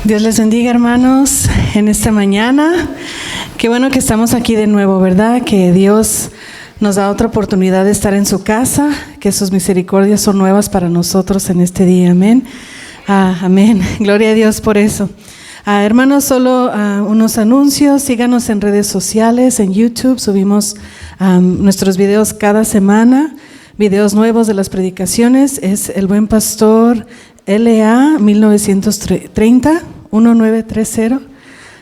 Dios les bendiga, hermanos, en esta mañana. Qué bueno que estamos aquí de nuevo, ¿verdad? Que Dios nos da otra oportunidad de estar en su casa, que sus misericordias son nuevas para nosotros en este día. Amén. Amén. Gloria a Dios por eso. Hermanos, solo unos anuncios. Síganos en redes sociales, en YouTube. Subimos nuestros videos cada semana, videos nuevos de las predicaciones. Es El Buen Pastor LA 1930, 1930.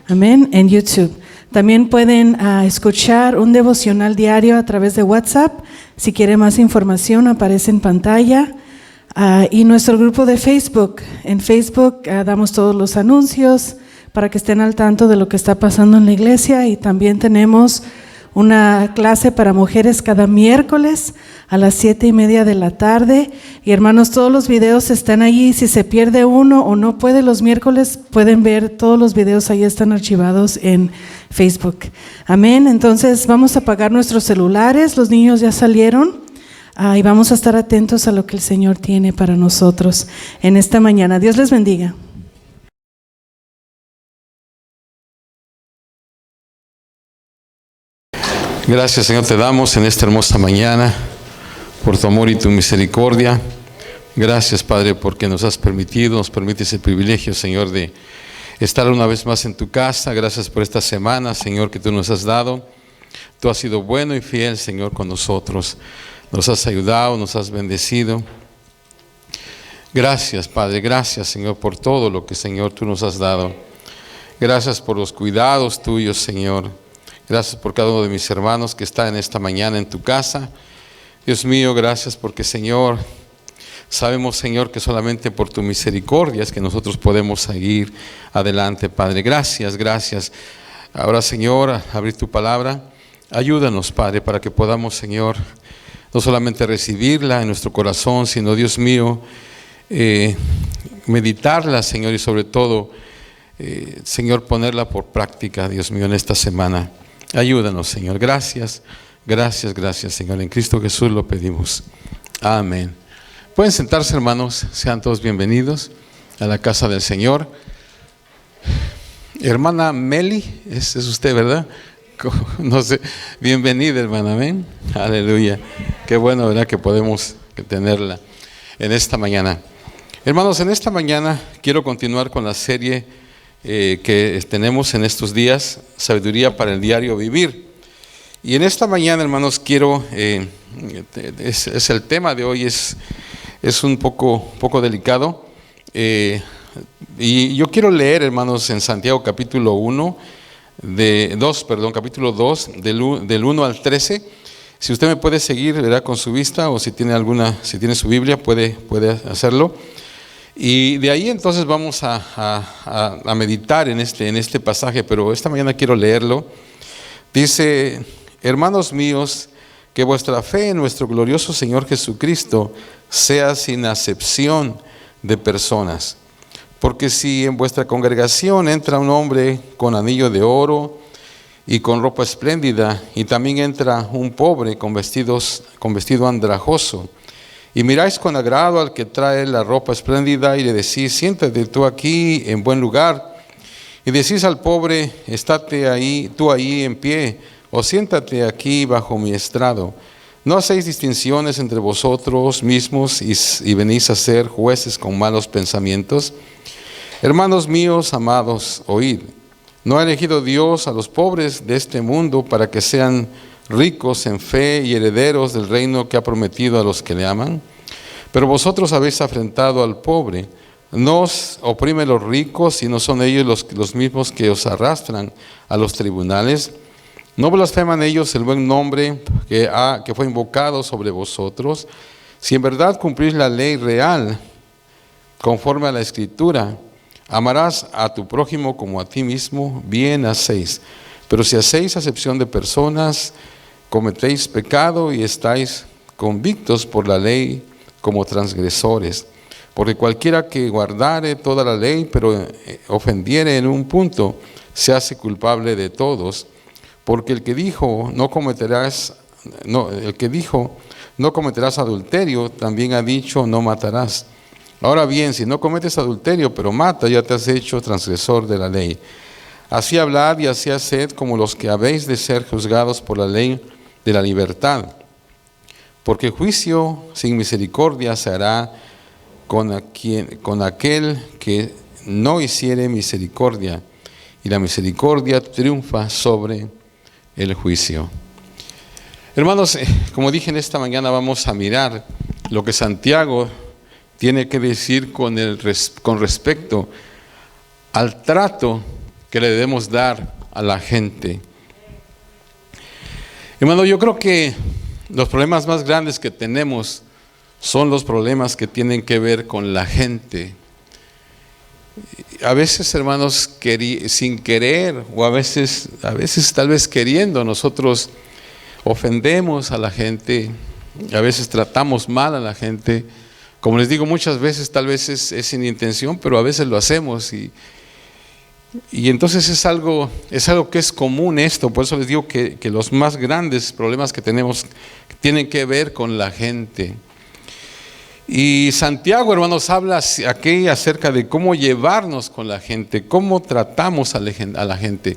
Amén. En YouTube. También pueden escuchar un devocional diario a través de WhatsApp. Si quiere más información, aparece en pantalla. Y nuestro grupo de Facebook. En Facebook damos todos los anuncios para que estén al tanto de lo que está pasando en la iglesia. Y también tenemos una clase para mujeres cada miércoles a las 7:30 de la tarde. Y hermanos, todos los videos están allí. Si se pierde uno o no puede los miércoles, pueden ver todos los videos, ahí están archivados en Facebook. Amén. Entonces vamos a apagar nuestros celulares. Los niños ya salieron. Y vamos a estar atentos a lo que el Señor tiene para nosotros en esta mañana. Dios les bendiga. Gracias, Señor, te damos en esta hermosa mañana por tu amor y tu misericordia. Gracias, Padre, porque nos permites el privilegio, Señor, de estar una vez más en tu casa. Gracias por esta semana, Señor, que tú nos has dado. Tú has sido bueno y fiel, Señor, con nosotros. Nos has ayudado, nos has bendecido. Gracias, Padre, gracias, Señor, por todo lo que, Señor, tú nos has dado. Gracias por los cuidados tuyos, Señor. Gracias por cada uno de mis hermanos que está en esta mañana en tu casa. Dios mío, gracias porque, Señor, sabemos, Señor, que solamente por tu misericordia es que nosotros podemos seguir adelante, Padre. Gracias, gracias. Ahora, Señor, al abrir tu palabra, ayúdanos, Padre, para que podamos, Señor, no solamente recibirla en nuestro corazón, sino, Dios mío, meditarla, Señor, y sobre todo, Señor, ponerla por práctica, Dios mío, en esta semana. Ayúdanos, Señor. Gracias, gracias, gracias, Señor. En Cristo Jesús lo pedimos. Amén. Pueden sentarse, hermanos. Sean todos bienvenidos a la casa del Señor. Hermana Meli, es usted, ¿verdad? No sé, bienvenida, hermana, amén, aleluya, qué bueno, ¿verdad?, que podemos tenerla en esta mañana. Hermanos, en esta mañana quiero continuar con la serie que tenemos en estos días, Sabiduría para el Diario Vivir. Y en esta mañana, hermanos, quiero, es el tema de hoy, es un poco delicado, y yo quiero leer, hermanos, en Santiago capítulo 2, del 1 al 13. Si usted me puede seguir, ¿verdad?, con su vista, o si tiene su Biblia, puede hacerlo. Y de ahí entonces vamos a meditar en este pasaje, pero esta mañana quiero leerlo. Dice: hermanos míos, que vuestra fe en nuestro glorioso Señor Jesucristo sea sin acepción de personas. Porque si en vuestra congregación entra un hombre con anillo de oro y con ropa espléndida, y también entra un pobre con vestido andrajoso, y miráis con agrado al que trae la ropa espléndida y le decís: siéntate tú aquí en buen lugar, y decís al pobre: estate ahí, tú ahí en pie, o siéntate aquí bajo mi estrado, ¿no hacéis distinciones entre vosotros mismos y venís a ser jueces con malos pensamientos? Hermanos míos amados, oíd. ¿No ha elegido Dios a los pobres de este mundo para que sean ricos en fe y herederos del reino que ha prometido a los que le aman? Pero vosotros habéis afrentado al pobre. No os oprimen los ricos, y no son ellos los mismos que os arrastran a los tribunales. ¿No blasfeman ellos el buen nombre que fue invocado sobre vosotros? Si en verdad cumplís la ley real, conforme a la Escritura: amarás a tu prójimo como a ti mismo, bien hacéis. Pero si hacéis acepción de personas, cometéis pecado y estáis convictos por la ley como transgresores. Porque cualquiera que guardare toda la ley, pero ofendiere en un punto, se hace culpable de todos. Porque el que dijo no cometerás adulterio, también ha dicho: no matarás. Ahora bien, si no cometes adulterio, pero mata, ya te has hecho transgresor de la ley. Así hablad y así haced como los que habéis de ser juzgados por la ley de la libertad. Porque juicio sin misericordia se hará con aquel que no hiciere misericordia, y la misericordia triunfa sobre el juicio. Hermanos, como dije en esta mañana, vamos a mirar lo que Santiago tiene que decir con respecto al trato que le debemos dar a la gente. Hermano, yo creo que los problemas más grandes que tenemos son los problemas que tienen que ver con la gente. A veces, hermanos, sin querer, o a veces tal vez queriendo, nosotros ofendemos a la gente, a veces tratamos mal a la gente. Como les digo, muchas veces tal vez es sin intención, pero a veces lo hacemos y entonces es algo que es común esto. Por eso les digo que los más grandes problemas que tenemos tienen que ver con la gente. Y Santiago, hermanos, habla aquí acerca de cómo llevarnos con la gente, cómo tratamos a la gente.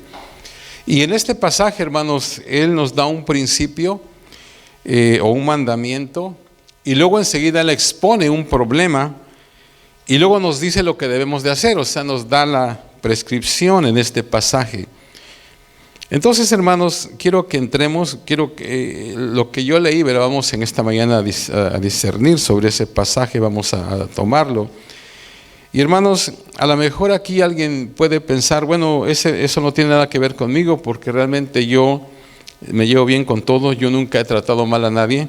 Y en este pasaje, hermanos, él nos da un principio o un mandamiento, y luego enseguida él expone un problema, y luego nos dice lo que debemos de hacer, o sea, nos da la prescripción en este pasaje. Entonces, hermanos, quiero que lo que yo leí, pero vamos en esta mañana a discernir sobre ese pasaje, vamos a tomarlo. Y hermanos, a lo mejor aquí alguien puede pensar, bueno, eso no tiene nada que ver conmigo, porque realmente yo me llevo bien con todo, yo nunca he tratado mal a nadie.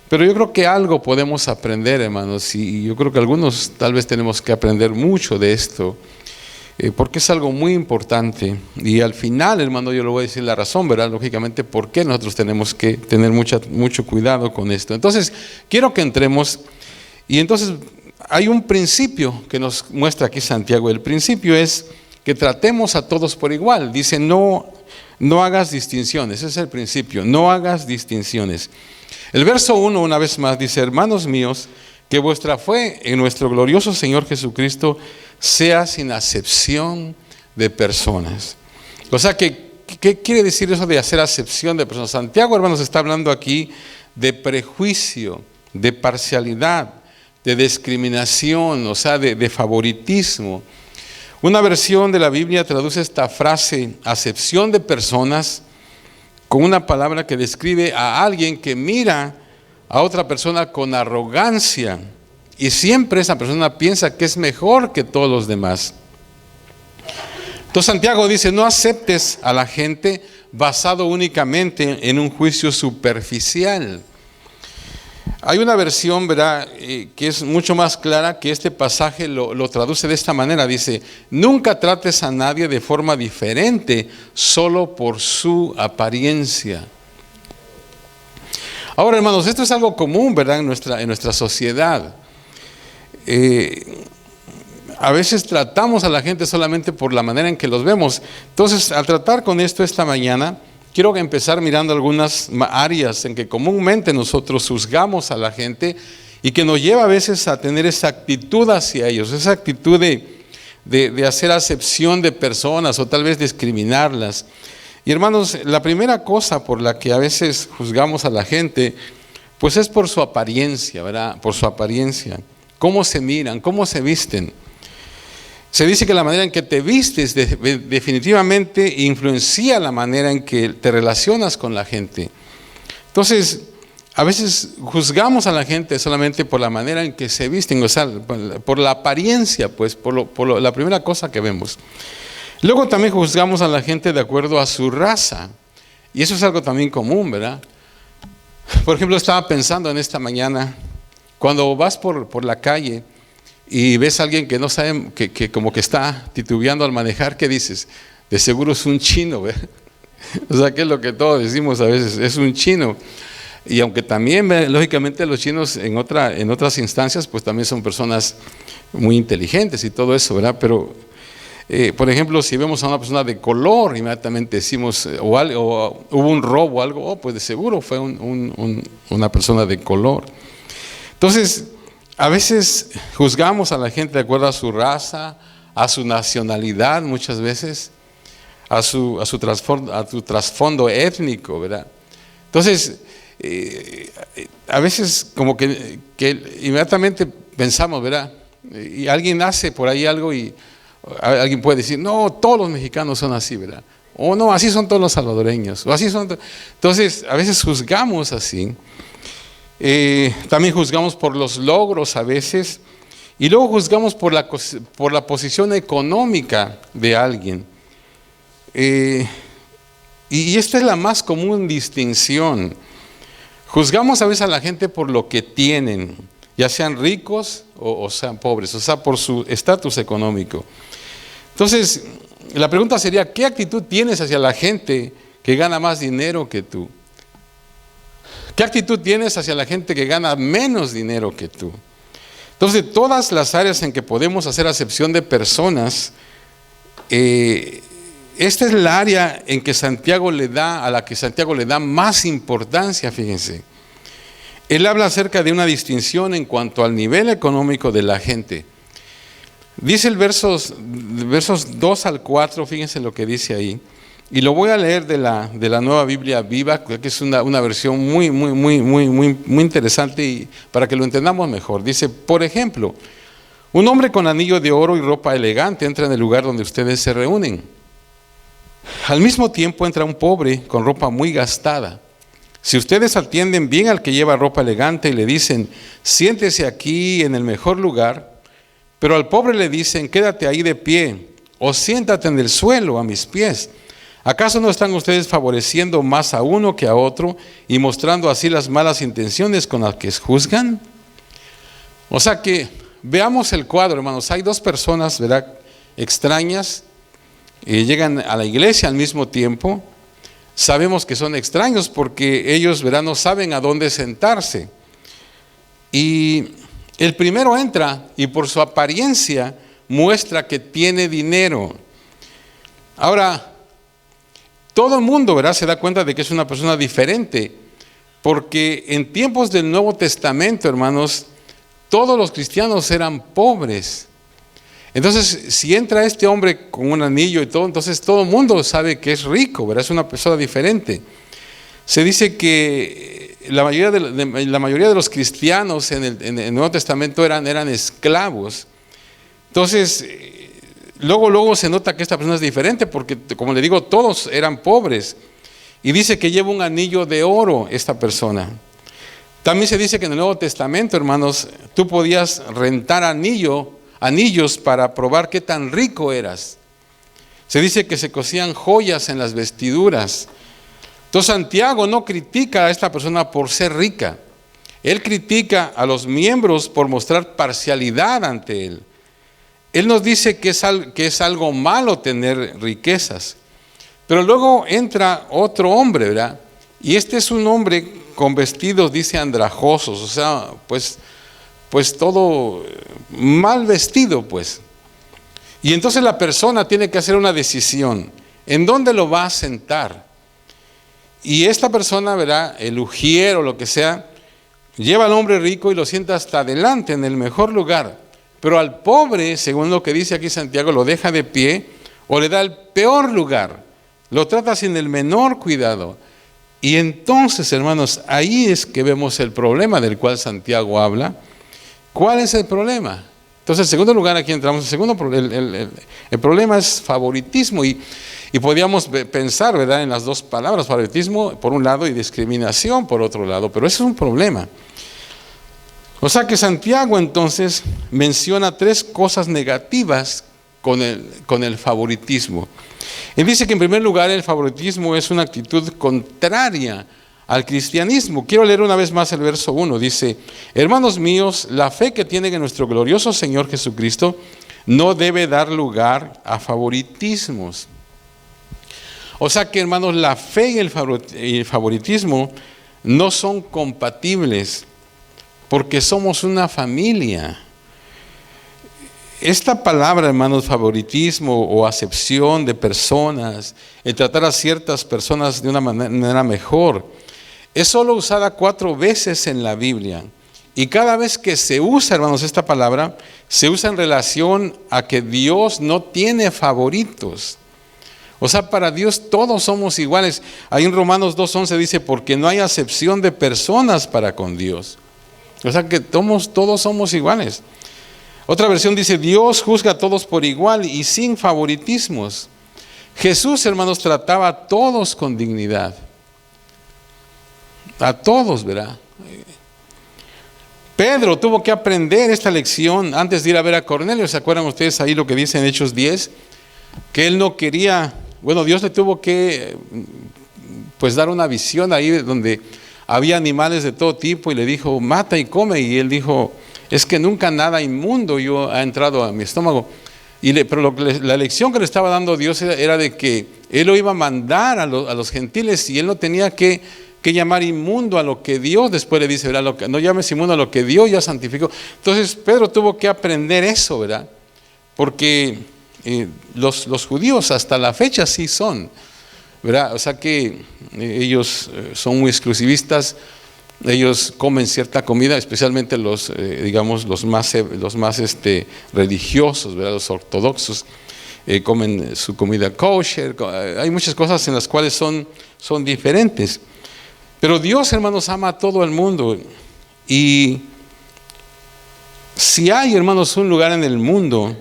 Pero yo creo que algo podemos aprender, hermanos, y yo creo que algunos tal vez tenemos que aprender mucho de esto, porque es algo muy importante. Y al final, hermano, yo le voy a decir la razón, ¿verdad? Lógicamente, por qué nosotros tenemos que tener mucho cuidado con esto. Entonces, quiero que entremos, y entonces hay un principio que nos muestra aquí Santiago. El principio es que tratemos a todos por igual. Dice, no hagas distinciones. Ese es el principio, no hagas distinciones. El verso 1 una vez más dice, hermanos míos, que vuestra fe en nuestro glorioso Señor Jesucristo sea sin acepción de personas. O sea, ¿qué quiere decir eso de hacer acepción de personas? Santiago, hermanos, está hablando aquí de prejuicio, de parcialidad, de discriminación, o sea, de favoritismo. Una versión de la Biblia traduce esta frase, acepción de personas, con una palabra que describe a alguien que mira a otra persona con arrogancia, y siempre esa persona piensa que es mejor que todos los demás. Entonces Santiago dice, no aceptes a la gente basado únicamente en un juicio superficial. Hay una versión, ¿verdad?, que es mucho más clara, que este pasaje lo traduce de esta manera. Dice, nunca trates a nadie de forma diferente solo por su apariencia. Ahora, hermanos, esto es algo común, ¿verdad?, en nuestra sociedad. A veces tratamos a la gente solamente por la manera en que los vemos. Entonces, al tratar con esto esta mañana, quiero empezar mirando algunas áreas en que comúnmente nosotros juzgamos a la gente y que nos lleva a veces a tener esa actitud hacia ellos, esa actitud de hacer acepción de personas o tal vez discriminarlas. Y hermanos, la primera cosa por la que a veces juzgamos a la gente, pues es por su apariencia, ¿verdad? Por su apariencia. Cómo se miran, cómo se visten. Se dice que la manera en que te vistes definitivamente influencia la manera en que te relacionas con la gente. Entonces, a veces juzgamos a la gente solamente por la manera en que se visten, o sea, por la apariencia, pues, por la primera cosa que vemos. Luego también juzgamos a la gente de acuerdo a su raza. Y eso es algo también común, ¿verdad? Por ejemplo, estaba pensando en esta mañana, cuando vas por la calle y ves a alguien que no sabe, que como que está titubeando al manejar, ¿qué dices? De seguro es un chino, ¿verdad? O sea, que es lo que todos decimos a veces, es un chino. Y aunque también, lógicamente, los chinos en otras instancias, pues también son personas muy inteligentes y todo eso, ¿verdad? Pero, por ejemplo, si vemos a una persona de color, inmediatamente decimos, o hubo un robo o algo, pues de seguro fue una persona de color. Entonces, A veces juzgamos a la gente de acuerdo a su raza, a su nacionalidad muchas veces, a su trasfondo étnico, ¿verdad? Entonces, a veces como que inmediatamente pensamos, ¿verdad? Y alguien hace por ahí algo y alguien puede decir, no, todos los mexicanos son así, ¿verdad? O no, así son todos los salvadoreños, o así son. Entonces, a veces juzgamos así. También juzgamos por los logros a veces, y luego juzgamos por la posición económica de alguien. Y esta es la más común distinción. Juzgamos a veces a la gente por lo que tienen, ya sean ricos o sean pobres, o sea, por su estatus económico. Entonces, la pregunta sería, ¿qué actitud tienes hacia la gente que gana más dinero que tú? ¿Qué actitud tienes hacia la gente que gana menos dinero que tú? Entonces, todas las áreas en que podemos hacer acepción de personas, esta es la área en que a la que Santiago le da más importancia, fíjense. Él habla acerca de una distinción en cuanto al nivel económico de la gente. Dice el versos 2 al 4, fíjense lo que dice ahí. Y lo voy a leer de la Nueva Biblia Viva, que es una versión muy interesante y para que lo entendamos mejor. Dice, por ejemplo, un hombre con anillo de oro y ropa elegante entra en el lugar donde ustedes se reúnen. Al mismo tiempo entra un pobre con ropa muy gastada. Si ustedes atienden bien al que lleva ropa elegante y le dicen, siéntese aquí en el mejor lugar, pero al pobre le dicen, quédate ahí de pie o siéntate en el suelo a mis pies, ¿acaso no están ustedes favoreciendo más a uno que a otro y mostrando así las malas intenciones con las que juzgan? O sea que veamos el cuadro, hermanos. Hay dos personas, ¿verdad?, extrañas, llegan a la iglesia al mismo tiempo. Sabemos que son extraños porque ellos, ¿verdad?, no saben a dónde sentarse. Y el primero entra y por su apariencia muestra que tiene dinero. Ahora, todo el mundo, ¿verdad?, se da cuenta de que es una persona diferente, porque en tiempos del Nuevo Testamento, hermanos, todos los cristianos eran pobres. Entonces, si entra este hombre con un anillo y todo, entonces todo el mundo sabe que es rico, ¿verdad? Es una persona diferente. Se dice que la mayoría de los cristianos en el Nuevo Testamento eran esclavos. Entonces, luego se nota que esta persona es diferente porque, como le digo, todos eran pobres. Y dice que lleva un anillo de oro esta persona. También se dice que en el Nuevo Testamento, hermanos, tú podías rentar anillos para probar qué tan rico eras. Se dice que se cosían joyas en las vestiduras. Entonces Santiago no critica a esta persona por ser rica. Él critica a los miembros por mostrar parcialidad ante él. Él nos dice que es algo malo tener riquezas. Pero luego entra otro hombre, ¿verdad? Y este es un hombre con vestidos, dice, andrajosos, o sea, pues todo mal vestido, pues. Y entonces la persona tiene que hacer una decisión. ¿En dónde lo va a sentar? Y esta persona, ¿verdad?, el ujier o lo que sea, lleva al hombre rico y lo sienta hasta adelante, en el mejor lugar. Pero al pobre, según lo que dice aquí Santiago, lo deja de pie o le da el peor lugar. Lo trata sin el menor cuidado. Y entonces, hermanos, ahí es que vemos el problema del cual Santiago habla. ¿Cuál es el problema? Entonces, en segundo lugar, aquí entramos. El problema es favoritismo. Y podríamos pensar, ¿verdad?, en las dos palabras, favoritismo por un lado y discriminación por otro lado. Pero eso es un problema. O sea que Santiago entonces menciona tres cosas negativas con el favoritismo. Él dice que en primer lugar el favoritismo es una actitud contraria al cristianismo. Quiero leer una vez más el verso 1. Dice, hermanos míos, la fe que tienen en nuestro glorioso Señor Jesucristo no debe dar lugar a favoritismos. O sea que, hermanos, la fe y el favoritismo no son compatibles porque somos una familia. Esta palabra, hermanos, favoritismo o acepción de personas, el tratar a ciertas personas de una manera mejor, es solo usada 4 veces en la Biblia. Y cada vez que se usa, hermanos, esta palabra, se usa en relación a que Dios no tiene favoritos. O sea, para Dios todos somos iguales. Ahí en Romanos 2:11 dice, porque no hay acepción de personas para con Dios. O sea que todos somos iguales. Otra versión dice, Dios juzga a todos por igual y sin favoritismos. Jesús, hermanos, trataba a todos con dignidad. A todos, ¿verdad? Pedro tuvo que aprender esta lección antes de ir a ver a Cornelio. ¿Se acuerdan ustedes ahí lo que dice en Hechos 10? Que él no quería, bueno, Dios le tuvo que pues dar una visión ahí donde había animales de todo tipo y le dijo, mata y come. Y él dijo, es que nunca nada inmundo ha entrado a mi estómago. Pero la lección que le estaba dando Dios era de que él lo iba a mandar a los gentiles y él no tenía que llamar inmundo a lo que Dios después le dice, ¿verdad? No llames inmundo a lo que Dios ya santificó. Entonces Pedro tuvo que aprender eso, ¿verdad? Porque los judíos hasta la fecha sí son, ¿verdad? O sea que ellos son muy exclusivistas. Ellos comen cierta comida, especialmente los más religiosos, ¿verdad? Los ortodoxos comen su comida kosher. Hay muchas cosas en las cuales son diferentes. Pero Dios, hermanos, ama a todo el mundo. Y si hay, hermanos, un lugar en el mundo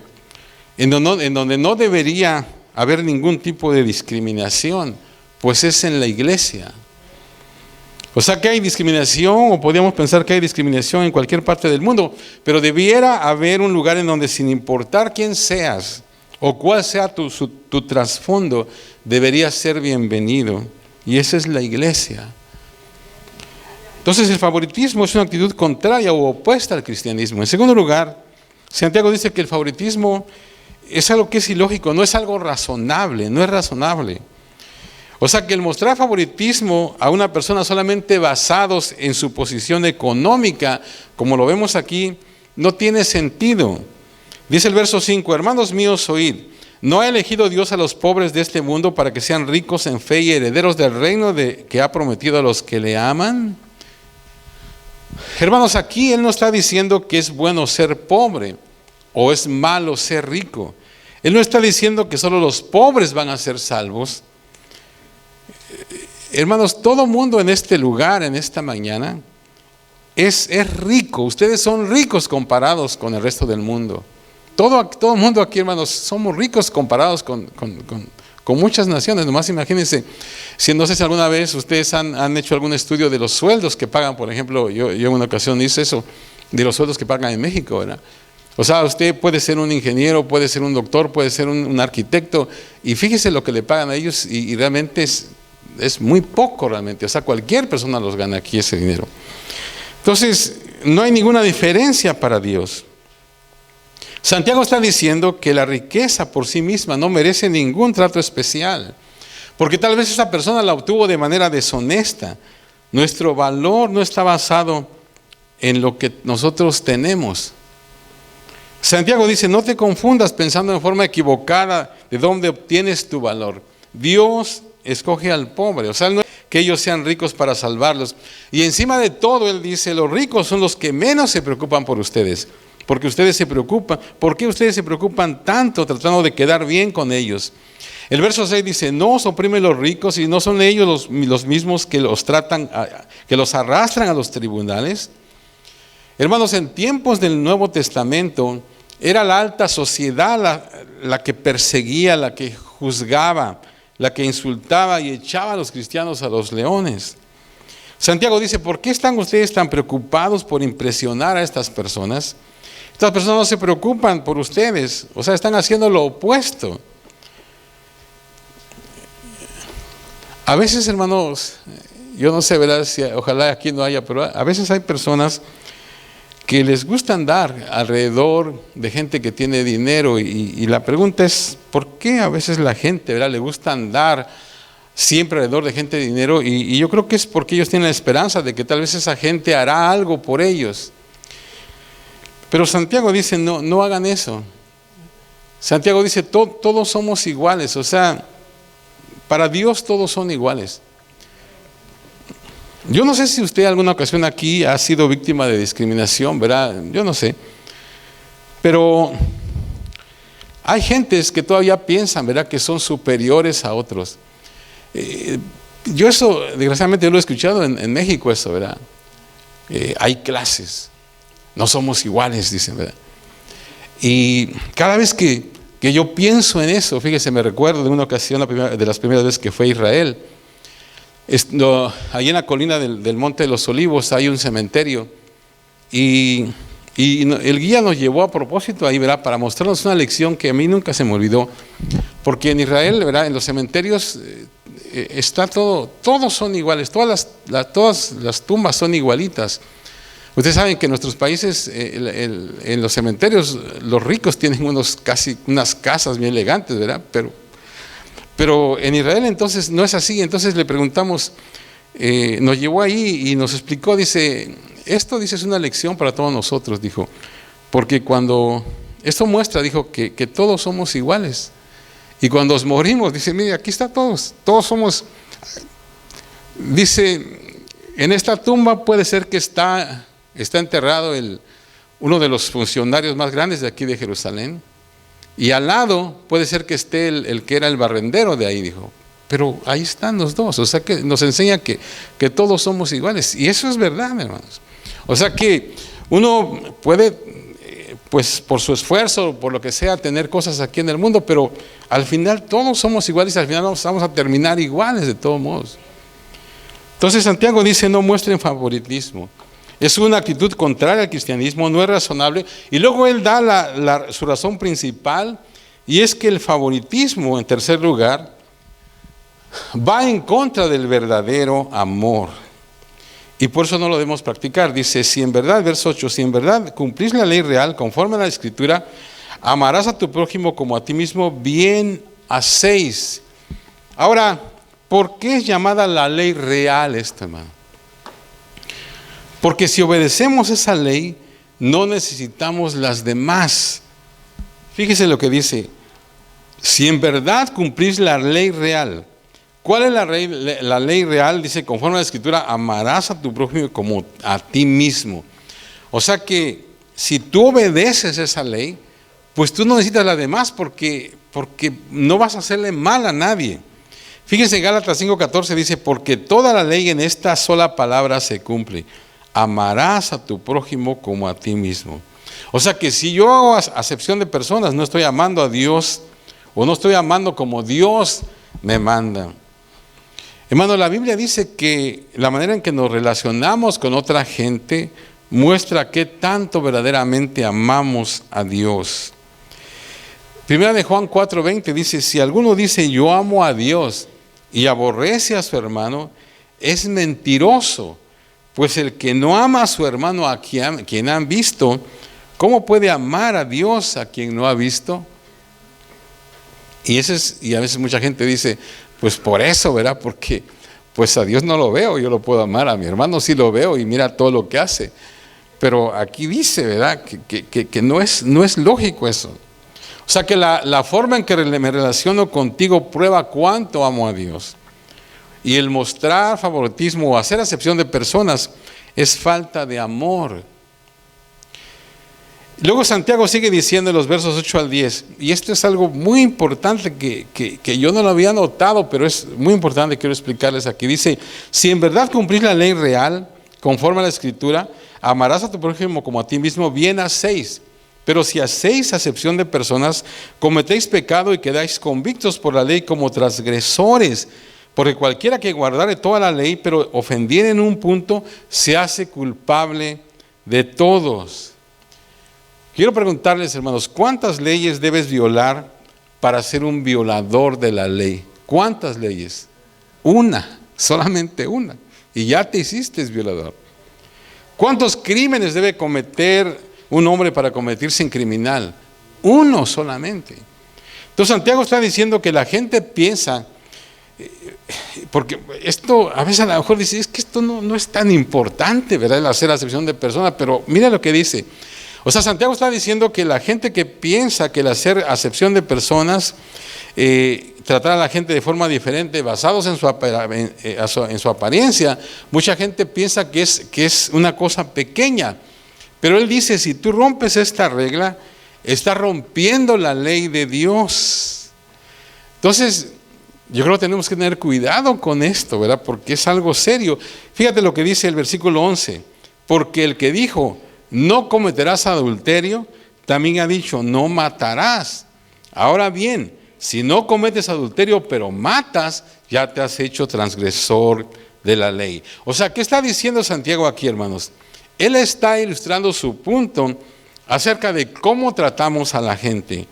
en donde no debería haber ningún tipo de discriminación, pues es en la iglesia. O sea que hay discriminación, o podríamos pensar que hay discriminación en cualquier parte del mundo, pero debiera haber un lugar en donde, sin importar quién seas o cuál sea tu trasfondo, deberías ser bienvenido. Y esa es la iglesia. Entonces el favoritismo es una actitud contraria o opuesta al cristianismo. En segundo lugar, Santiago dice que el favoritismo es algo que es ilógico, no es algo razonable, no es razonable. O sea que el mostrar favoritismo a una persona solamente basados en su posición económica, como lo vemos aquí, no tiene sentido. Dice el verso 5, hermanos míos, oíd, ¿no ha elegido Dios a los pobres de este mundo para que sean ricos en fe y herederos del reino que ha prometido a los que le aman? Hermanos, aquí Él no está diciendo que es bueno ser pobre o es malo ser rico. Él no está diciendo que solo los pobres van a ser salvos. Hermanos, todo mundo en este lugar, en esta mañana, es rico. Ustedes son ricos comparados con el resto del mundo. Todo mundo aquí, hermanos, somos ricos comparados con muchas naciones. Nomás imagínense, no sé si alguna vez ustedes han hecho algún estudio de los sueldos que pagan. Por ejemplo, yo en una ocasión hice eso, de los sueldos que pagan en México, ¿verdad? O sea, usted puede ser un ingeniero, puede ser un doctor, puede ser un arquitecto, y fíjese lo que le pagan a ellos, y realmente es muy poco realmente. O sea, cualquier persona los gana aquí ese dinero. Entonces, no hay ninguna diferencia para Dios. Santiago está diciendo que la riqueza por sí misma no merece ningún trato especial, porque tal vez esa persona la obtuvo de manera deshonesta. Nuestro valor no está basado en lo que nosotros tenemos. Santiago dice, no te confundas pensando en forma equivocada de dónde obtienes tu valor. Dios escoge al pobre, o sea, no es que ellos sean ricos para salvarlos. Y encima de todo, Él dice, los ricos son los que menos se preocupan por ustedes, porque ustedes se preocupan. ¿Por qué ustedes se preocupan tanto tratando de quedar bien con ellos? El verso 6 dice, no os oprimen los ricos, y no son ellos los mismos que los tratan, que los arrastran a los tribunales. Hermanos, en tiempos del Nuevo Testamento, era la alta sociedad la que perseguía, la que juzgaba, la que insultaba y echaba a los cristianos a los leones. Santiago dice, ¿por qué están ustedes tan preocupados por impresionar a estas personas? Estas personas no se preocupan por ustedes, o sea, están haciendo lo opuesto. A veces, hermanos, yo no sé, ¿verdad? Ojalá aquí no haya, pero a veces hay personas que les gusta andar alrededor de gente que tiene dinero, y la pregunta es, ¿por qué a veces la gente, ¿verdad?, le gusta andar siempre alrededor de gente de dinero? Y yo creo que es porque ellos tienen la esperanza de que tal vez esa gente hará algo por ellos. Pero Santiago dice, no hagan eso. Santiago dice, todos somos iguales, o sea, para Dios todos son iguales. Yo no sé si usted alguna ocasión aquí ha sido víctima de discriminación, ¿verdad? Yo no sé. Pero hay gentes que todavía piensan, ¿verdad?, que son superiores a otros. Yo eso, desgraciadamente, yo lo he escuchado en México, eso, ¿verdad? Hay clases, no somos iguales, dicen, ¿verdad? Y cada vez que yo pienso en eso, fíjese, me recuerdo de una ocasión, de las primeras veces que fue a Israel. Ahí en la colina del Monte de los Olivos hay un cementerio y el guía nos llevó a propósito ahí, ¿verdad?, para mostrarnos una lección que a mí nunca se me olvidó, porque en Israel, ¿verdad?, en los cementerios está todos son iguales, todas las tumbas son igualitas. Ustedes saben que en nuestros países, en los cementerios, los ricos tienen unas casas bien elegantes, ¿verdad? Pero en Israel entonces no es así. Entonces le preguntamos, nos llevó ahí y nos explicó, dice, esto dice es una lección para todos nosotros, dijo, porque cuando esto muestra, dijo, que todos somos iguales. Y cuando nos morimos, dice, mire, aquí está todos somos, dice, en esta tumba puede ser que está enterrado uno de los funcionarios más grandes de aquí de Jerusalén, y al lado puede ser que esté el que era el barrendero de ahí, dijo, pero ahí están los dos. O sea que nos enseña que todos somos iguales, y eso es verdad, hermanos. O sea que uno puede, pues por su esfuerzo, por lo que sea, tener cosas aquí en el mundo, pero al final todos somos iguales, y al final vamos a terminar iguales de todos modos. Entonces Santiago dice, no muestren favoritismo. Es una actitud contraria al cristianismo, no es razonable. Y luego él da su razón principal, y es que el favoritismo, en tercer lugar, va en contra del verdadero amor. Y por eso no lo debemos practicar. Dice, si en verdad, verso 8, si en verdad cumplís la ley real conforme a la Escritura, amarás a tu prójimo como a ti mismo, bien hacéis. Ahora, ¿por qué es llamada la ley real esto, hermano? Porque si obedecemos esa ley, no necesitamos las demás. Fíjese lo que dice, si en verdad cumplís la ley real. ¿Cuál es la ley real? Dice, conforme a la Escritura, amarás a tu prójimo como a ti mismo. O sea que si tú obedeces esa ley, pues tú no necesitas las demás porque no vas a hacerle mal a nadie. Fíjense, Gálatas 5:14 dice, porque toda la ley en esta sola palabra se cumple. Amarás a tu prójimo como a ti mismo. O sea que si yo hago acepción de personas, no estoy amando a Dios, o no estoy amando como Dios me manda. Hermano, la Biblia dice que la manera en que nos relacionamos con otra gente muestra qué tanto verdaderamente amamos a Dios. Primera de Juan 4:20 dice, si alguno dice yo amo a Dios y aborrece a su hermano, es mentiroso. Pues el que no ama a su hermano a quien han visto, ¿cómo puede amar a Dios a quien no ha visto? Y a veces mucha gente dice, pues por eso, ¿verdad? Porque pues a Dios no lo veo, yo lo puedo amar, a mi hermano sí lo veo y mira todo lo que hace. Pero aquí dice, ¿verdad? Que no es lógico eso. O sea que la forma en que me relaciono contigo prueba cuánto amo a Dios. Y el mostrar favoritismo o hacer acepción de personas es falta de amor. Luego Santiago sigue diciendo en los versos 8 al 10, y esto es algo muy importante que yo no lo había notado, pero es muy importante, quiero explicarles aquí. Dice, si en verdad cumplís la ley real, conforme a la Escritura, amarás a tu prójimo como a ti mismo, bien hacéis. Pero si hacéis acepción de personas, cometéis pecado y quedáis convictos por la ley como transgresores. Porque cualquiera que guardare toda la ley, pero ofendiere en un punto, se hace culpable de todos. Quiero preguntarles, hermanos, ¿cuántas leyes debes violar para ser un violador de la ley? ¿Cuántas leyes? Una, solamente una. Y ya te hiciste violador. ¿Cuántos crímenes debe cometer un hombre para convertirse en criminal? Uno solamente. Entonces Santiago está diciendo que la gente piensa, porque esto a veces a lo mejor dice, es que esto no es tan importante, ¿verdad? El hacer acepción de personas, pero mira lo que dice. O sea, Santiago está diciendo que la gente que piensa que el hacer acepción de personas tratar a la gente de forma diferente, basados en su apariencia, mucha gente piensa que es una cosa pequeña. Pero él dice, si tú rompes esta regla, estás rompiendo la ley de Dios. Entonces, yo creo que tenemos que tener cuidado con esto, ¿verdad? Porque es algo serio. Fíjate lo que dice el versículo 11. Porque el que dijo, no cometerás adulterio, también ha dicho, no matarás. Ahora bien, si no cometes adulterio, pero matas, ya te has hecho transgresor de la ley. O sea, ¿qué está diciendo Santiago aquí, hermanos? Él está ilustrando su punto acerca de cómo tratamos a la gente.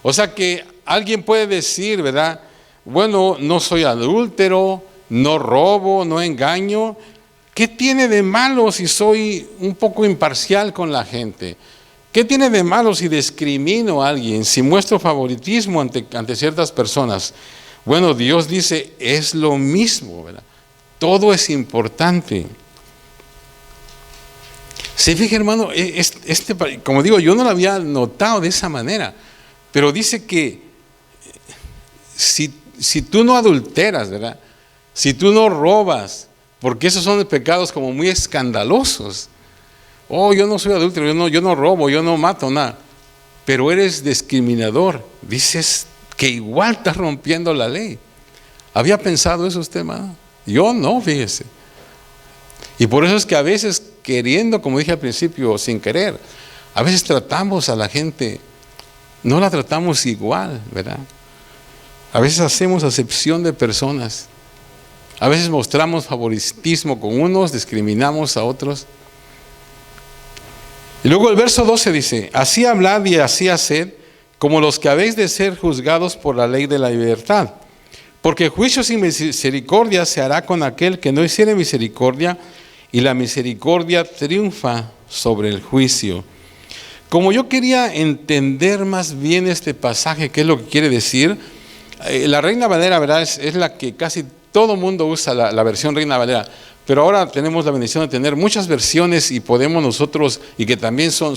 O sea que alguien puede decir, ¿verdad? Bueno, no soy adúltero, no robo, no engaño. ¿Qué tiene de malo si soy un poco imparcial con la gente? ¿Qué tiene de malo si discrimino a alguien, si muestro favoritismo ante ciertas personas? Bueno, Dios dice, es lo mismo, ¿verdad? Todo es importante. Se fija, hermano, como digo, yo no lo había notado de esa manera, pero dice que si tú no adulteras, ¿verdad? Si tú no robas, porque esos son pecados como muy escandalosos. Oh, yo no soy adúltero, yo no robo, yo no mato nada, pero eres discriminador. Dices que igual estás rompiendo la ley. ¿Había pensado eso usted, hermano? Yo no, fíjese. Y por eso es que a veces queriendo, como dije al principio, sin querer, a veces tratamos a la gente, no la tratamos igual, ¿verdad? A veces hacemos acepción de personas, a veces mostramos favoritismo con unos, discriminamos a otros. Y luego el verso 12 dice, así hablad y así haced, como los que habéis de ser juzgados por la ley de la libertad. Porque juicio sin misericordia se hará con aquel que no hiciere misericordia, y la misericordia triunfa sobre el juicio. Como yo quería entender más bien este pasaje, qué es lo que quiere decir, la Reina Valera, ¿verdad? Es la que casi todo mundo usa, la versión Reina Valera. Pero ahora tenemos la bendición de tener muchas versiones y podemos nosotros, y que también son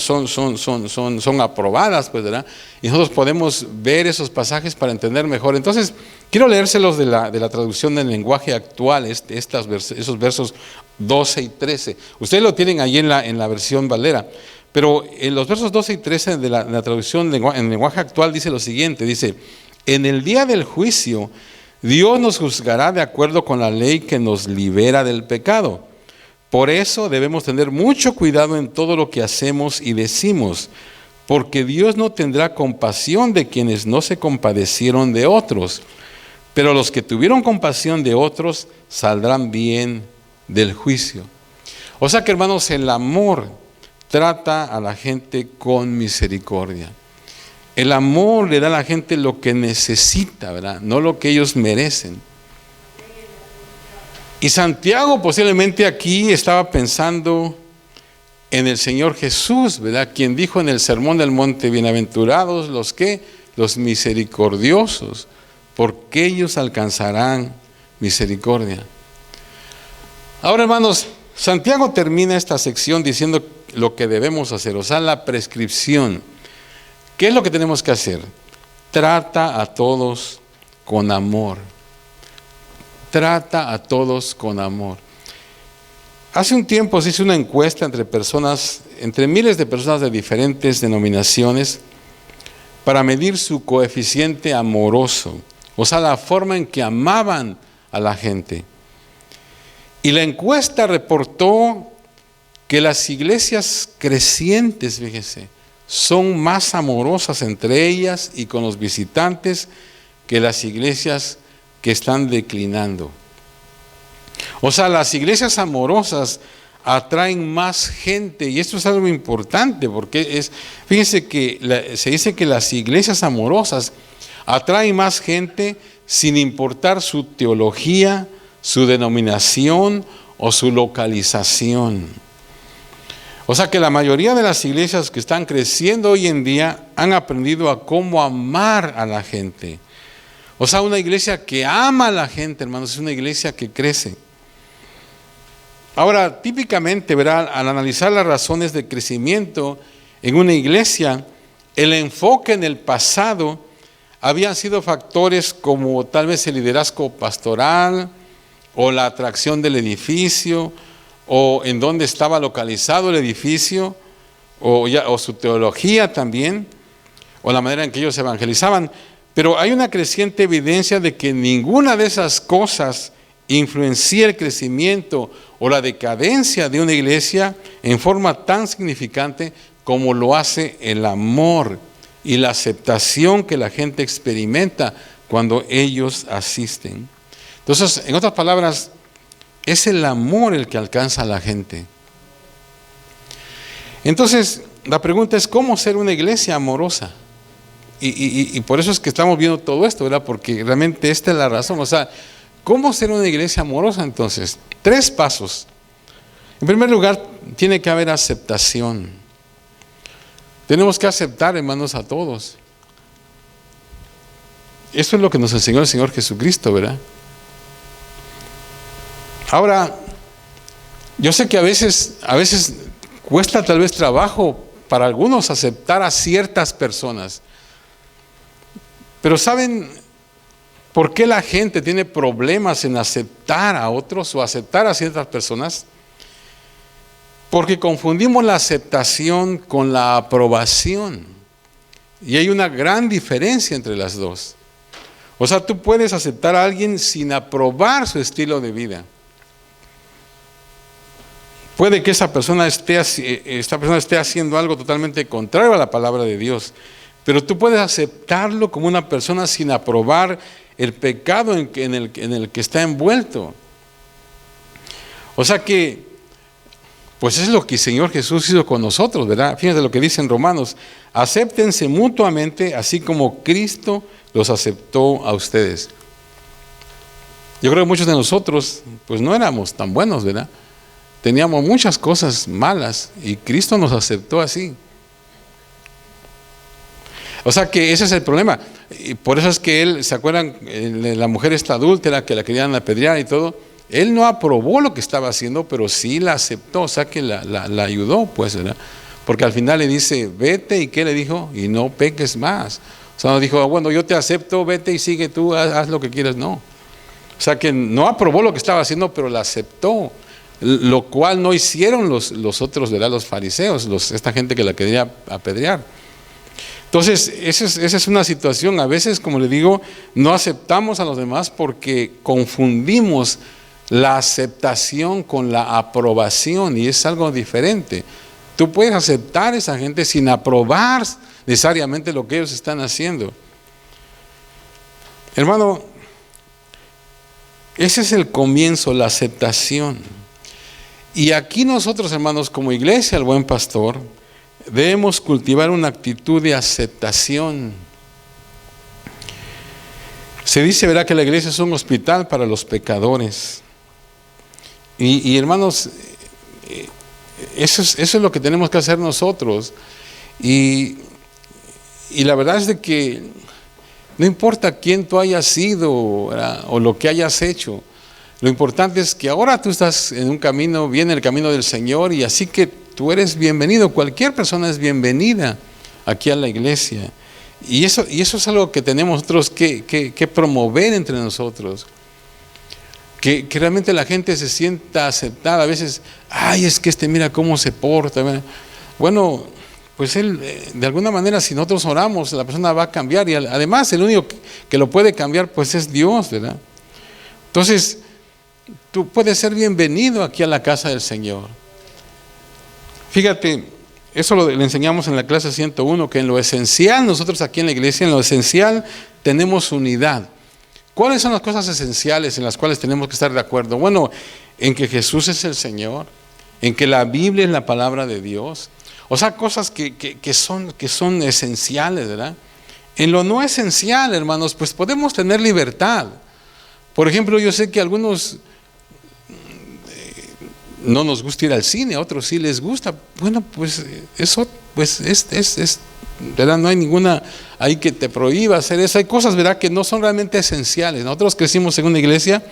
aprobadas, pues, ¿verdad? Y nosotros podemos ver esos pasajes para entender mejor. Entonces, quiero leérselos de la traducción del lenguaje actual, esos versos 12 y 13. Ustedes lo tienen ahí en la versión Valera. Pero en los versos 12 y 13 de la traducción en lenguaje actual dice lo siguiente, dice, en el día del juicio, Dios nos juzgará de acuerdo con la ley que nos libera del pecado. Por eso debemos tener mucho cuidado en todo lo que hacemos y decimos, porque Dios no tendrá compasión de quienes no se compadecieron de otros, pero los que tuvieron compasión de otros saldrán bien del juicio. O sea que, hermanos, el amor trata a la gente con misericordia. El amor le da a la gente lo que necesita, ¿verdad? No lo que ellos merecen. Y Santiago posiblemente aquí estaba pensando en el Señor Jesús, ¿verdad? Quien dijo en el Sermón del Monte, bienaventurados los misericordiosos, porque ellos alcanzarán misericordia. Ahora, hermanos, Santiago termina esta sección diciendo lo que debemos hacer, o sea, la prescripción. ¿Qué es lo que tenemos que hacer? Trata a todos con amor. Trata a todos con amor. Hace un tiempo se hizo una encuesta entre miles de personas de diferentes denominaciones para medir su coeficiente amoroso, o sea, la forma en que amaban a la gente. Y la encuesta reportó que las iglesias crecientes, fíjese, son más amorosas entre ellas y con los visitantes que las iglesias que están declinando. O sea, las iglesias amorosas atraen más gente, y esto es algo importante porque fíjense que se dice que las iglesias amorosas atraen más gente sin importar su teología, su denominación o su localización. O sea que la mayoría de las iglesias que están creciendo hoy en día han aprendido a cómo amar a la gente. O sea, una iglesia que ama a la gente, hermanos, es una iglesia que crece. Ahora, típicamente, ¿verdad? Al analizar las razones de crecimiento en una iglesia, el enfoque en el pasado habían sido factores como tal vez el liderazgo pastoral, o la atracción del edificio, o en dónde estaba localizado el edificio, o su teología también, o la manera en que ellos evangelizaban. Pero hay una creciente evidencia de que ninguna de esas cosas influencia el crecimiento o la decadencia de una iglesia en forma tan significante como lo hace el amor y la aceptación que la gente experimenta cuando ellos asisten. Entonces, en otras palabras, es el amor el que alcanza a la gente. Entonces, la pregunta es, ¿cómo ser una iglesia amorosa? Y por eso es que estamos viendo todo esto, ¿verdad? Porque realmente esta es la razón. O sea, ¿cómo ser una iglesia amorosa entonces? 3 pasos. En primer lugar, tiene que haber aceptación. Tenemos que aceptar, hermanos, a todos. Eso es lo que nos enseñó el Señor Jesucristo, ¿verdad? Ahora, yo sé que a veces cuesta tal vez trabajo para algunos aceptar a ciertas personas. Pero ¿saben por qué la gente tiene problemas en aceptar a otros o aceptar a ciertas personas? Porque confundimos la aceptación con la aprobación. Y hay una gran diferencia entre las dos. O sea, tú puedes aceptar a alguien sin aprobar su estilo de vida. Puede que esta persona esté haciendo algo totalmente contrario a la palabra de Dios, pero tú puedes aceptarlo como una persona sin aprobar el pecado en el que está envuelto. O sea que, pues es lo que el Señor Jesús hizo con nosotros, ¿verdad? Fíjense lo que dice en Romanos: acéptense mutuamente, así como Cristo los aceptó a ustedes. Yo creo que muchos de nosotros, pues no éramos tan buenos, ¿verdad? Teníamos muchas cosas malas y Cristo nos aceptó así. O sea que ese es el problema. Y por eso es que él, ¿se acuerdan? La mujer esta adúltera que la querían apedrear y todo. Él no aprobó lo que estaba haciendo, pero sí la aceptó. O sea que la ayudó, pues, ¿verdad? Porque al final le dice, vete, ¿y qué le dijo? Y no peques más. O sea, no dijo, bueno, yo te acepto, vete y sigue tú, haz lo que quieras. No. O sea que no aprobó lo que estaba haciendo, pero la aceptó. Lo cual no hicieron los otros, ¿verdad? Los fariseos, esta gente que la quería apedrear. Entonces, esa es una situación. A veces, como le digo, no aceptamos a los demás porque confundimos la aceptación con la aprobación, y es algo diferente. Tú puedes aceptar a esa gente sin aprobar necesariamente lo que ellos están haciendo. Hermano, ese es el comienzo, la aceptación. Y aquí nosotros, hermanos, como iglesia, el Buen Pastor, debemos cultivar una actitud de aceptación. Se dice, ¿verdad?, que la iglesia es un hospital para los pecadores. Y hermanos, eso es lo que tenemos que hacer nosotros. Y la verdad es de que no importa quién tú hayas sido, ¿verdad?, o lo que hayas hecho. Lo importante es que ahora tú estás en un camino, viene el camino del Señor, y así que tú eres bienvenido. Cualquier persona es bienvenida aquí a la iglesia. Y eso es algo que tenemos nosotros que promover entre nosotros. Que realmente la gente se sienta aceptada. A veces, es que mira cómo se porta. Bueno, pues él, de alguna manera, si nosotros oramos, la persona va a cambiar. Y además, el único que lo puede cambiar, pues es Dios, ¿verdad? Entonces, tú puedes ser bienvenido aquí a la casa del Señor. Fíjate, eso le enseñamos en la clase 101, que en lo esencial, nosotros aquí en la iglesia, en lo esencial tenemos unidad. ¿Cuáles son las cosas esenciales en las cuales tenemos que estar de acuerdo? Bueno, en que Jesús es el Señor, en que la Biblia es la palabra de Dios. O sea, cosas que son esenciales, ¿verdad? En lo no esencial, hermanos, pues podemos tener libertad. Por ejemplo, yo sé que a algunos no nos gusta ir al cine, a otros sí les gusta. Bueno, pues eso pues es ¿verdad? No hay ninguna ahí que te prohíba hacer eso. Hay cosas, ¿verdad?, que no son realmente esenciales. Nosotros crecimos en una iglesia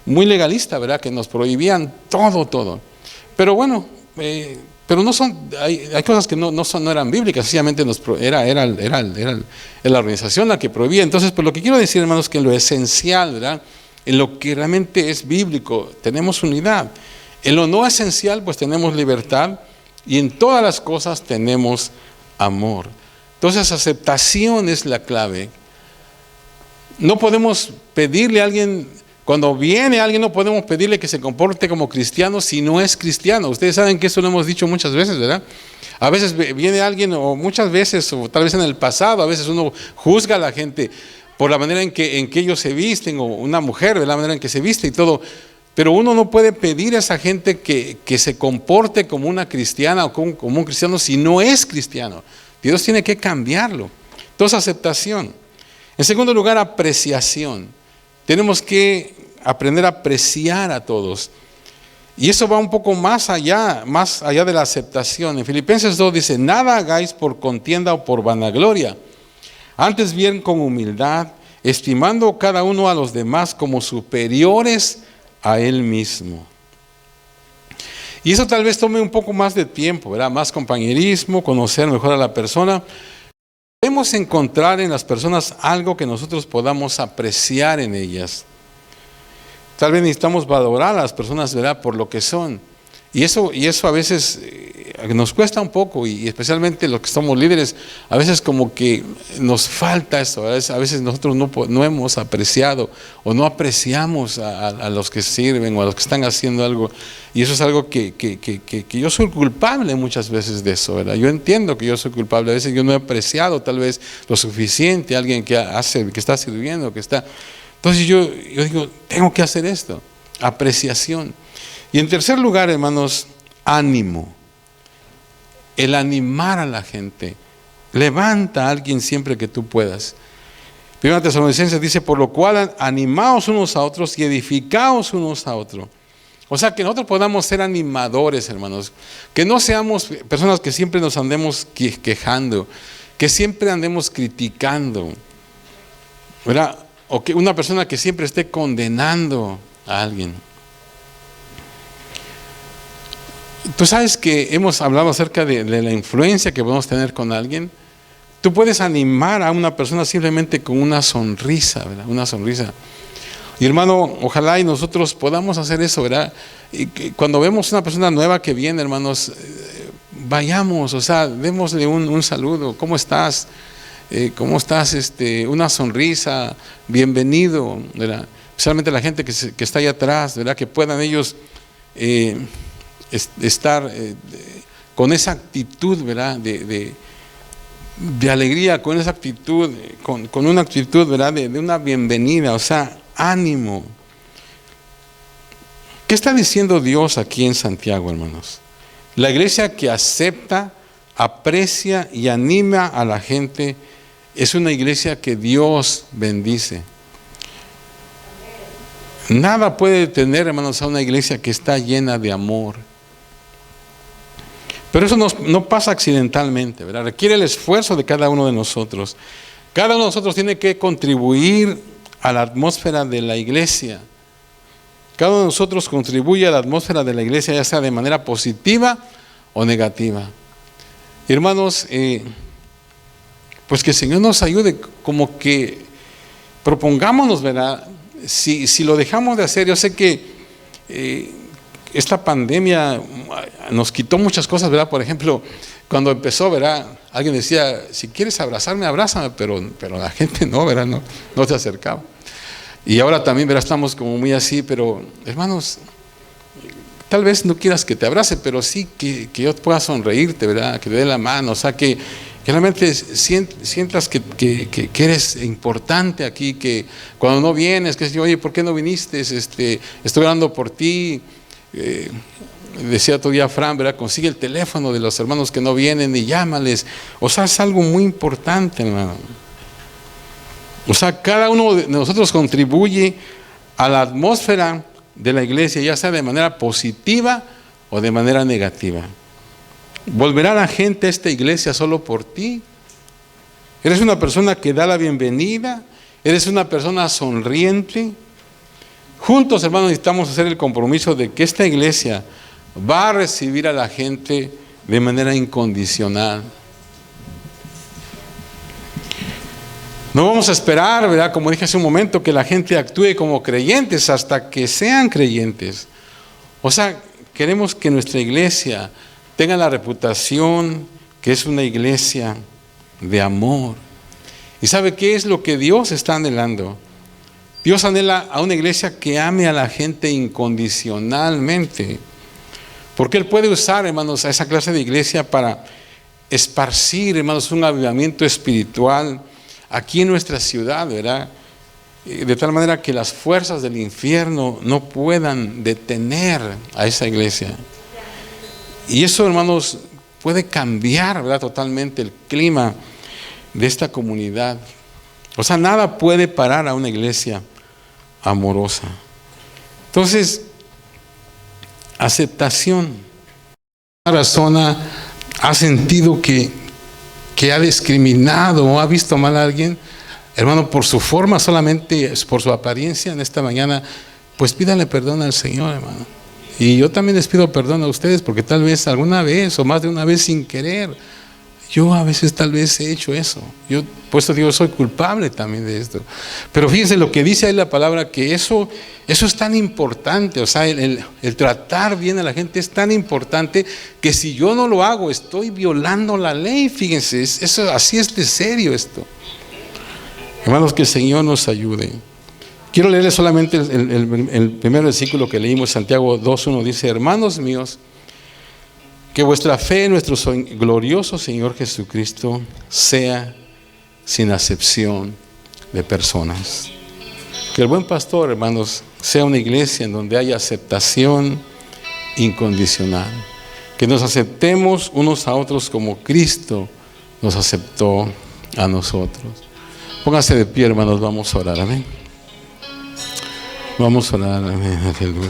muy legalista, ¿verdad?, que nos prohibían todo. Pero bueno, pero no son, hay cosas que no eran bíblicas, sencillamente era la organización la que prohibía. Entonces, pues lo que quiero decir, hermanos, que en lo esencial, ¿verdad?, en lo que realmente es bíblico, tenemos unidad. En lo no esencial, pues tenemos libertad, y en todas las cosas tenemos amor. Entonces, aceptación es la clave. No podemos pedirle a alguien, cuando viene alguien, no podemos pedirle que se comporte como cristiano si no es cristiano. Ustedes saben que eso lo hemos dicho muchas veces, ¿verdad? A veces viene alguien, o muchas veces, o tal vez en el pasado, a veces uno juzga a la gente por la manera en que ellos se visten, o una mujer, de la manera en que se viste y todo. Pero uno no puede pedir a esa gente que se comporte como una cristiana o como un cristiano si no es cristiano. Dios tiene que cambiarlo. Entonces, aceptación. En segundo lugar, apreciación. Tenemos que aprender a apreciar a todos. Y eso va un poco más allá de la aceptación. En Filipenses 2 dice: nada hagáis por contienda o por vanagloria, antes bien con humildad, estimando cada uno a los demás como superiores a él mismo. Y eso tal vez tome un poco más de tiempo, ¿verdad? Más compañerismo, conocer mejor a la persona. Podemos encontrar en las personas algo que nosotros podamos apreciar en ellas. Tal vez necesitamos valorar a las personas, ¿verdad?, por lo que son. Y eso a veces nos cuesta un poco, y especialmente los que somos líderes, a veces como que nos falta eso. A veces nosotros no hemos apreciado o no apreciamos a los que sirven o a los que están haciendo algo. Y eso es algo que yo soy culpable muchas veces de eso, ¿verdad? Yo entiendo que yo soy culpable. A veces yo no he apreciado tal vez lo suficiente a alguien que está sirviendo, que está... Entonces yo digo, tengo que hacer esto, apreciación. Y en tercer lugar, hermanos, ánimo. El animar a la gente. Levanta a alguien siempre que tú puedas. Primera Tesalonicenses dice: por lo cual animaos unos a otros y edificaos unos a otros. O sea, que nosotros podamos ser animadores, hermanos. Que no seamos personas que siempre nos andemos quejando, que siempre andemos criticando, ¿verdad? O que una persona que siempre esté condenando a alguien. Tú sabes que hemos hablado acerca de la influencia que podemos tener con alguien. Tú puedes animar a una persona simplemente con una sonrisa, ¿verdad? Una sonrisa. Y hermano, ojalá y nosotros podamos hacer eso, ¿verdad? Y cuando vemos una persona nueva que viene, hermanos, vayamos, o sea, démosle un saludo. ¿Cómo estás? ¿Cómo estás? Una sonrisa, bienvenido, ¿verdad? Especialmente la gente que está ahí atrás, ¿verdad? Que puedan ellos estar con esa actitud, ¿verdad? De alegría, con esa actitud, con una actitud, ¿verdad? De una bienvenida, o sea, ánimo. ¿Qué está diciendo Dios aquí en Santiago, hermanos? La iglesia que acepta, aprecia y anima a la gente es una iglesia que Dios bendice. Nada puede detener, hermanos, a una iglesia que está llena de amor. Pero eso no pasa accidentalmente, ¿verdad? Requiere el esfuerzo de cada uno de nosotros. Cada uno de nosotros tiene que contribuir a la atmósfera de la iglesia. Cada uno de nosotros contribuye a la atmósfera de la iglesia, ya sea de manera positiva o negativa. Hermanos, pues que el Señor nos ayude, como que propongámonos, ¿verdad? Si lo dejamos de hacer, yo sé que esta pandemia nos quitó muchas cosas, ¿verdad? Por ejemplo, cuando empezó, ¿verdad? Alguien decía: si quieres abrazarme, abrázame, pero la gente no, ¿verdad? No se acercaba. Y ahora también, ¿verdad? Estamos como muy así, pero hermanos, tal vez no quieras que te abrace, pero sí que yo pueda sonreírte, ¿verdad? Que te dé la mano, o sea, que realmente sientas que eres importante aquí, que cuando no vienes, que oye, ¿por qué no viniste? Estoy orando por ti. Decía todavía Fran, ¿verdad? Consigue el teléfono de los hermanos que no vienen y llámales. O sea, es algo muy importante, hermano. O sea, cada uno de nosotros contribuye a la atmósfera de la iglesia, ya sea de manera positiva o de manera negativa. ¿Volverá la gente a esta iglesia solo por ti? ¿Eres una persona que da la bienvenida? ¿Eres una persona sonriente? Juntos, hermanos, necesitamos hacer el compromiso de que esta iglesia va a recibir a la gente de manera incondicional. No vamos a esperar, ¿verdad? Como dije hace un momento, que la gente actúe como creyentes hasta que sean creyentes. O sea, queremos que nuestra iglesia tenga la reputación que es una iglesia de amor. ¿Y sabe qué es lo que Dios está anhelando? Dios anhela a una iglesia que ame a la gente incondicionalmente. Porque Él puede usar, hermanos, a esa clase de iglesia para esparcir, hermanos, un avivamiento espiritual aquí en nuestra ciudad, ¿verdad? De tal manera que las fuerzas del infierno no puedan detener a esa iglesia. Y eso, hermanos, puede cambiar, ¿verdad?, totalmente el clima de esta comunidad. O sea, nada puede parar a una iglesia amorosa. Entonces, aceptación. Una persona ha sentido que ha discriminado o ha visto mal a alguien, hermano, por su forma, solamente por su apariencia en esta mañana, pues pídale perdón al Señor, hermano. Y yo también les pido perdón a ustedes, porque tal vez alguna vez o más de una vez sin querer, yo a veces tal vez he hecho eso. Yo, por eso digo, soy culpable también de esto. Pero fíjense lo que dice ahí la palabra, que eso es tan importante. O sea, el tratar bien a la gente es tan importante que si yo no lo hago, estoy violando la ley. Fíjense, así es de serio esto. Hermanos, que el Señor nos ayude. Quiero leerles solamente el primer versículo que leímos, Santiago 2:1, dice: hermanos míos, que vuestra fe en nuestro glorioso Señor Jesucristo sea sin acepción de personas. Que el buen pastor, hermanos, sea una iglesia en donde haya aceptación incondicional. Que nos aceptemos unos a otros como Cristo nos aceptó a nosotros. Pónganse de pie, hermanos, vamos a orar, amén. Vamos a orar, amén, aleluya.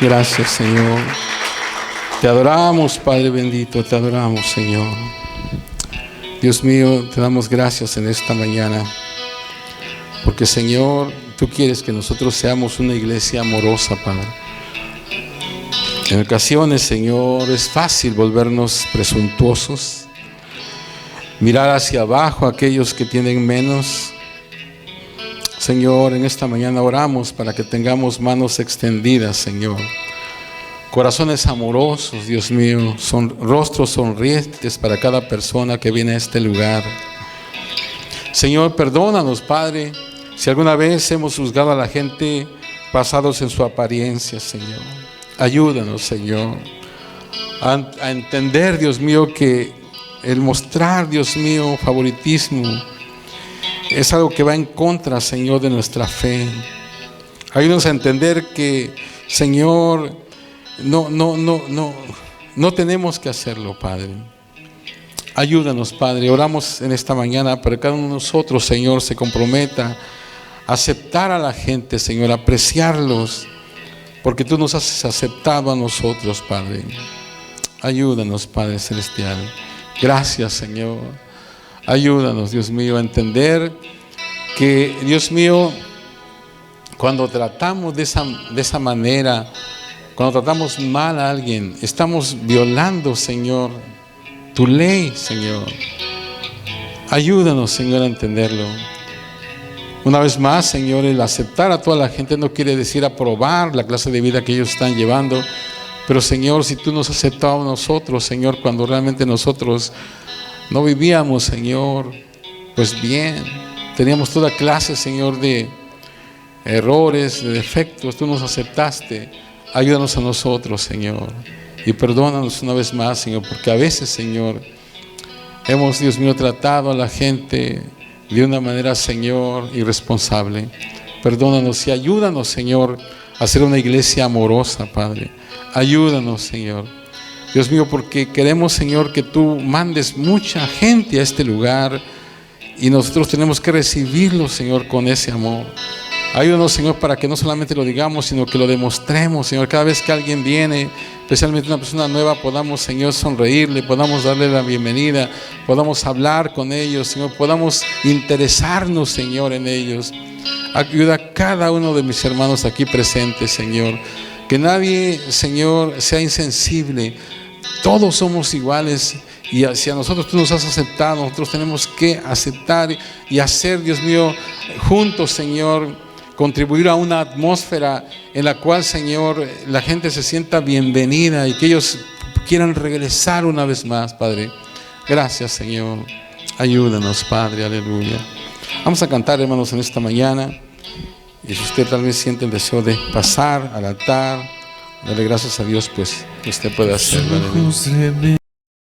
Gracias, Señor. Te adoramos, Padre bendito, te adoramos, Señor. Dios mío, te damos gracias en esta mañana, porque, Señor, tú quieres que nosotros seamos una iglesia amorosa, Padre. En ocasiones, Señor, es fácil volvernos presuntuosos, mirar hacia abajo a aquellos que tienen menos. Señor, en esta mañana oramos para que tengamos manos extendidas, Señor. Corazones amorosos, Dios mío, rostros sonrientes para cada persona que viene a este lugar. Señor, perdónanos, Padre, si alguna vez hemos juzgado a la gente basados en su apariencia, Señor. Ayúdanos, Señor, a entender, Dios mío, que el mostrar, Dios mío, favoritismo es algo que va en contra, Señor, de nuestra fe. Ayúdanos a entender que, Señor, no tenemos que hacerlo, Padre. Ayúdanos, Padre. Oramos en esta mañana para que cada uno de nosotros, Señor, se comprometa a aceptar a la gente, Señor, a apreciarlos, porque tú nos has aceptado a nosotros, Padre. Ayúdanos, Padre celestial. Gracias, Señor. Ayúdanos, Dios mío, a entender que, Dios mío, cuando tratamos de esa manera, cuando tratamos mal a alguien, estamos violando, Señor, tu ley, Señor. Ayúdanos, Señor, a entenderlo. Una vez más, Señor, el aceptar a toda la gente no quiere decir aprobar la clase de vida que ellos están llevando. Pero, Señor, si tú nos has aceptado a nosotros, Señor, cuando realmente nosotros no vivíamos, Señor, pues bien, teníamos toda clase, Señor, de errores, de defectos, tú nos aceptaste. Ayúdanos a nosotros, Señor, y perdónanos una vez más, Señor, porque a veces, Señor, hemos, Dios mío, tratado a la gente de una manera, Señor, irresponsable. Perdónanos y ayúdanos, Señor, a ser una iglesia amorosa, Padre. Ayúdanos, Señor. Dios mío, porque queremos, Señor, que tú mandes mucha gente a este lugar y nosotros tenemos que recibirlo, Señor, con ese amor. Ayúdanos, Señor, para que no solamente lo digamos, sino que lo demostremos, Señor. Cada vez que alguien viene, especialmente una persona nueva, podamos, Señor, sonreírle, podamos darle la bienvenida, podamos hablar con ellos, Señor, podamos interesarnos, Señor, en ellos. Ayuda a cada uno de mis hermanos aquí presentes, Señor. Que nadie, Señor, sea insensible. todos somos iguales y si a nosotros tú nos has aceptado, nosotros tenemos que aceptar y hacer, Dios mío, juntos, Señor, contribuir a una atmósfera en la cual, Señor, la gente se sienta bienvenida y que ellos quieran regresar una vez más, Padre. Gracias, Señor. Ayúdanos, Padre, aleluya. Vamos a cantar, hermanos, en esta mañana. Y si usted tal vez siente el deseo de pasar al altar, darle gracias a Dios, pues usted puede hacerlo. Aleluya.